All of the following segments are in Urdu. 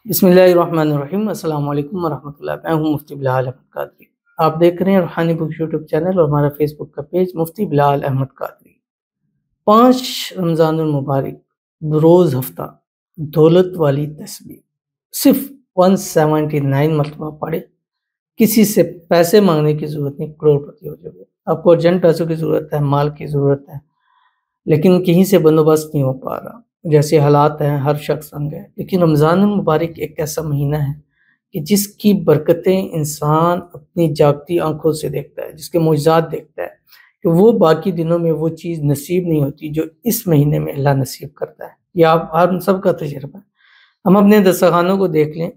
بسم اللہ الرحمن الرحیم۔ السلام علیکم ورحمۃ اللہ۔ میں ہوں مفتی بلال احمد قادری۔ آپ دیکھ رہے ہیں روحانی بک یوٹیوب چینل اور ہمارا فیس بک کا پیج مفتی بلال احمد قادری۔ 5 رمضان المبارک بروز ہفتہ دولت والی تسبیح صرف 179 مرتبہ پڑھے۔ کسی سے پیسے مانگنے کی ضرورت نہیں، کروڑ پتی ہو جائے۔ آپ کو ارجنٹ پیسوں کی ضرورت ہے، مال کی ضرورت ہے، لیکن کہیں سے بندوبست نہیں ہو پا رہا، جیسے حالات ہیں ہر شخص تنگ ہے۔ لیکن رمضان المبارک ایک ایسا مہینہ ہے کہ جس کی برکتیں انسان اپنی جاگتی آنکھوں سے دیکھتا ہے، جس کے معجزات دیکھتا ہے کہ وہ باقی دنوں میں وہ چیز نصیب نہیں ہوتی جو اس مہینے میں اللہ نصیب کرتا ہے۔ یہ آپ ہم سب کا تجربہ ہے۔ ہم اپنے دسترخوانوں کو دیکھ لیں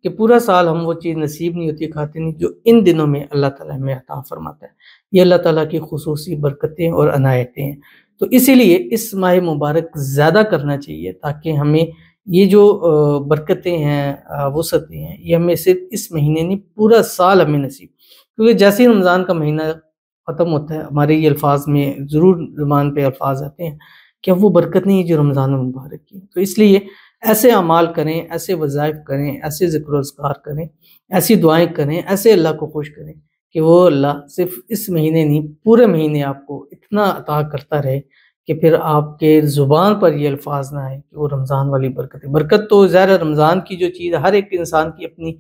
کہ پورا سال ہم وہ چیز نصیب نہیں ہوتی، کھاتے نہیں، جو ان دنوں میں اللہ تعالیٰ ہمیں عطا فرماتا ہے۔ یہ اللہ تعالیٰ کی خصوصی برکتیں اور عنایتیں ہیں۔ تو اسی لیے اس ماہ مبارک زیادہ کرنا چاہیے تاکہ ہمیں یہ جو برکتیں ہیں، وسعتیں ہیں، یہ ہمیں صرف اس مہینے نہیں پورا سال ہمیں نصیب، کیونکہ جیسے ہی رمضان کا مہینہ ختم ہوتا ہے ہمارے یہ الفاظ میں ضرور زبان پہ الفاظ آتے ہیں کہ اب وہ برکت نہیں ہے جو رمضان المبارک کی۔ تو اس لیے ایسے اعمال کریں، ایسے وظائف کریں، ایسے ذکر و اذکار کریں، ایسی دعائیں کریں، ایسے اللہ کو خوش کریں کہ وہ اللہ صرف اس مہینے نہیں پورے مہینے آپ کو اتنا عطا کرتا رہے کہ پھر آپ کے زبان پر یہ الفاظ نہ آئے کہ وہ رمضان والی برکت ہے۔ برکت تو ظاہر رمضان کی جو چیز ہر ایک انسان کی اپنی،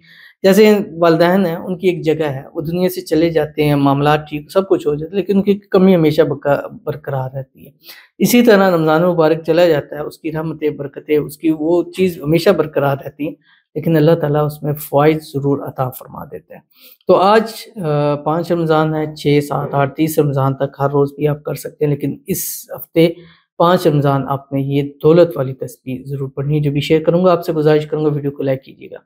جیسے والدین ہیں ان کی ایک جگہ ہے، وہ دنیا سے چلے جاتے ہیں، معاملات ٹھیک سب کچھ ہو جاتا ہے، لیکن ان کی کمی ہمیشہ برقرار رہتی ہے۔ اسی طرح رمضان مبارک چلا جاتا ہے، اس کی رحمتیں برکتیں، اس کی وہ چیز ہمیشہ برقرار رہتی ہے، لیکن اللہ تعالیٰ اس میں فوائد ضرور عطا فرما دیتا ہے۔ تو آج 5 رمضان ہے، 6 7 8 30 رمضان تک ہر روز بھی آپ کر سکتے ہیں، لیکن اس ہفتے 5 رمضان آپ نے یہ دولت والی تسبیح ضرور پڑھنی ہے۔ جو بھی شیئر کروں گا آپ سے گزارش کروں گا ویڈیو کو لائک کیجیے گا،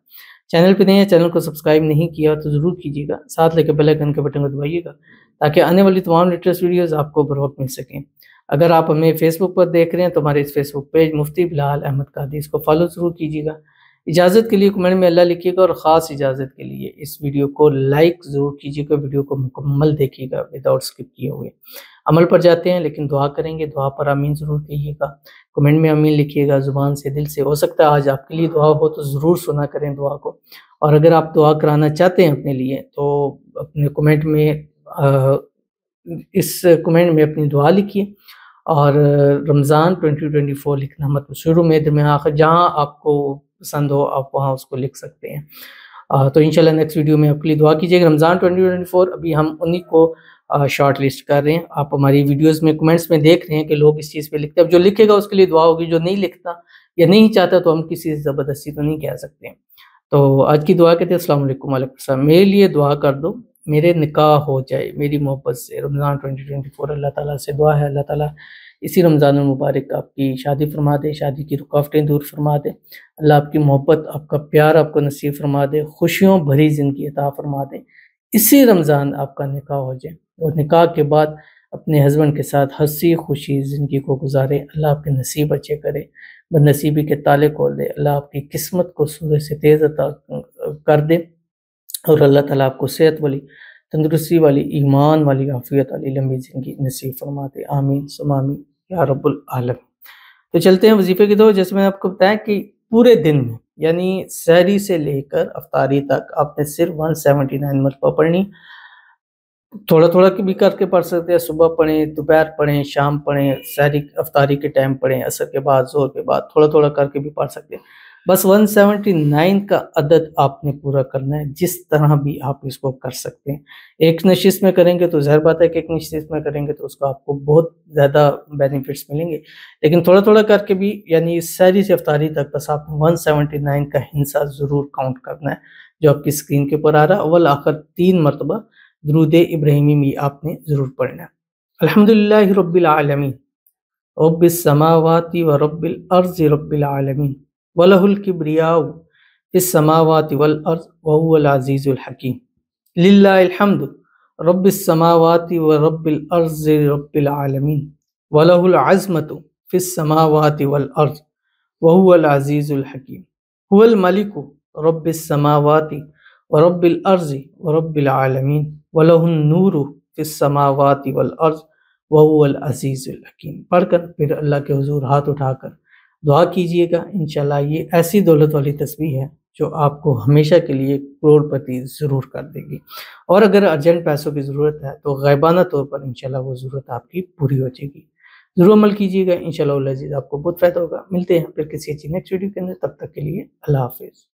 چینل پہ نہیں ہے چینل کو سبسکرائب نہیں کیا تو ضرور کیجیے گا، ساتھ لے کے بیل آئیکن کے بٹن کو دبائیے گا تاکہ آنے والی تمام لیٹسٹ ویڈیوز آپ کو بر وقت مل سکیں۔ اگر آپ ہمیں فیس بک پر دیکھ رہے ہیں تو ہمارے اس فیس بک پیج مفتی بلال احمد قادری، اس کو فالو ضرور کیجیے گا۔ اجازت کے لیے کمنٹ میں اللہ لکھیے گا، اور خاص اجازت کے لیے اس ویڈیو کو لائک ضرور کیجیے گا، ویڈیو کو مکمل دیکھیے گا وداؤٹ اسکپ کیے ہوئے۔ عمل پر جاتے ہیں لیکن دعا کریں گے، دعا پر آمین ضرور کہیے گا، کمنٹ میں آمین لکھیے گا، زبان سے دل سے۔ ہو سکتا ہے آج آپ کے لیے دعا ہو تو ضرور سنا کریں دعا کو، اور اگر آپ دعا کرانا چاہتے ہیں اپنے لیے تو اپنے کمنٹ میں اس کمنٹ میں اپنی دعا لکھیے، اور رمضان 2024 لکھنا مت، شروع میں درمیان آخر جہاں آپ کو پسند ہو آپ وہاں اس کو لکھ سکتے ہیں۔ تو انشاءاللہ نیکسٹ ویڈیو میں آپ کے لیے دعا کیجیے گا۔ رمضان 2024 ابھی ہم انہی کو شارٹ لسٹ کر رہے ہیں۔ آپ ہماری ویڈیوز میں کمنٹس میں دیکھ رہے ہیں کہ لوگ اس چیز پہ لکھتے ہیں، اب جو لکھے گا اس کے لیے دعا ہوگی، جو نہیں لکھتا یا نہیں چاہتا تو ہم کسی سے زبردستی تو نہیں کہہ سکتے ہیں۔ تو آج کی دعا کہتے ہیں السلام علیکم وعلیکم السلام، میرے لیے دعا کر دو میرے نکاح ہو جائے میری محبت سے۔ رمضان 2024 اللہ تعالیٰ سے دعا ہے اللہ تعالیٰ اسی رمضان المبارک آپ کی شادی فرما دے، شادی کی رکاوٹیں دور فرما دے، اللہ آپ کی محبت آپ کا پیار آپ کو نصیب فرما دے، خوشیوں بھری زندگی عطا فرما دے، اسی رمضان آپ کا نکاح ہو جائے، اور نکاح کے بعد اپنے ہسبینڈ کے ساتھ ہنسی خوشی زندگی کو گزارے۔ اللہ آپ کے نصیب اچھے کرے، بد نصیبی کے تالے کھول دے، اللہ آپ کی قسمت کو سورج سے تیز عطا کر دے، اور اللہ تعالیٰ آپ کو صحت والی، تندرستی والی، ایمان والی، عافیت والی لمبی زندگی نصیب فرما دے، آمین ثم آمین یا رب العالمین۔ تو چلتے ہیں وظیفے کی طرف۔ جیسے میں نے آپ کو بتایا کہ پورے دن میں یعنی سحری سے لے کر افطاری تک آپ نے صرف 179 مرتبہ پڑھنی۔ تھوڑا تھوڑا بھی کر کے پڑھ سکتے ہیں، صبح پڑھیں، دوپہر پڑھیں، شام پڑھیں، سحری افطاری کے ٹائم پڑھیں، عصر کے بعد، ظہر کے بعد، تھوڑا تھوڑا کر کے بھی پڑھ سکتے ہیں۔ بس 179 کا عدد آپ نے پورا کرنا ہے، جس طرح بھی آپ اس کو کر سکتے ہیں۔ ایک نشست میں کریں گے تو ظاہر بات ہے کہ ایک نشست میں کریں گے تو اس کو آپ کو بہت زیادہ بینیفٹس ملیں گے، لیکن تھوڑا تھوڑا کر کے بھی یعنی سحری سے افطاری تک بس آپ 179 کا ہندسہ ضرور کاؤنٹ کرنا ہے، جو آپ کی اسکرین کے اوپر آ رہا ہے۔ اول آخر 3 مرتبہ درود ابراہیمی بھی آپ نے ضرور پڑھنا ہے۔ الحمدللہ رب العالمین، رب السماوات و رب الارض رب العالمین، وَلَهُ الْكِبْرِيَاءُ فِي السَّمَاوَاتِ وَالْأَرْضِ وَهُوَ الْعَزِيزُ الْحَكِيمُ لِلَّهِ الْحَمْدُ رَبِّ السَّمَاوَاتِ وَرَبِّ الْأَرْضِ رَبِّ الْعَالَمِينَ وَلَهُ الْعَزْمَةُ فِي السَّمَاوَاتِ وَالْأَرْضِ وَهُوَ الْعَزِيزُ الْحَكِيمُ هُوَ الْمَلِكُ رَبِّ السَّمَاوَاتِ وَرَبِّ الْأَرْضِ وَرَبِّ الْعَالَمِينَ وَلَهُ النُّورُ فِي السَّمَاوَاتِ وَالْأَرْضِ وَهُوَ الْعَزِيزُ الْحَكِيمُ۔ پڑھ کر پھر اللہ کے حضور ہاتھ اٹھا کر دعا کیجئے گا، انشاءاللہ یہ ایسی دولت والی تسبیح ہے جو آپ کو ہمیشہ کے لیے کروڑ پتی ضرور کر دے گی، اور اگر ارجنٹ پیسوں کی ضرورت ہے تو غائبانہ طور پر انشاءاللہ وہ ضرورت آپ کی پوری ہو جائے گی۔ ضرور عمل کیجئے گا، انشاءاللہ العزیز آپ کو بہت فائدہ ہوگا۔ ملتے ہیں پھر کسی اچھی نیکسٹ ویڈیو کے اندر، تب تک کے لیے اللہ حافظ۔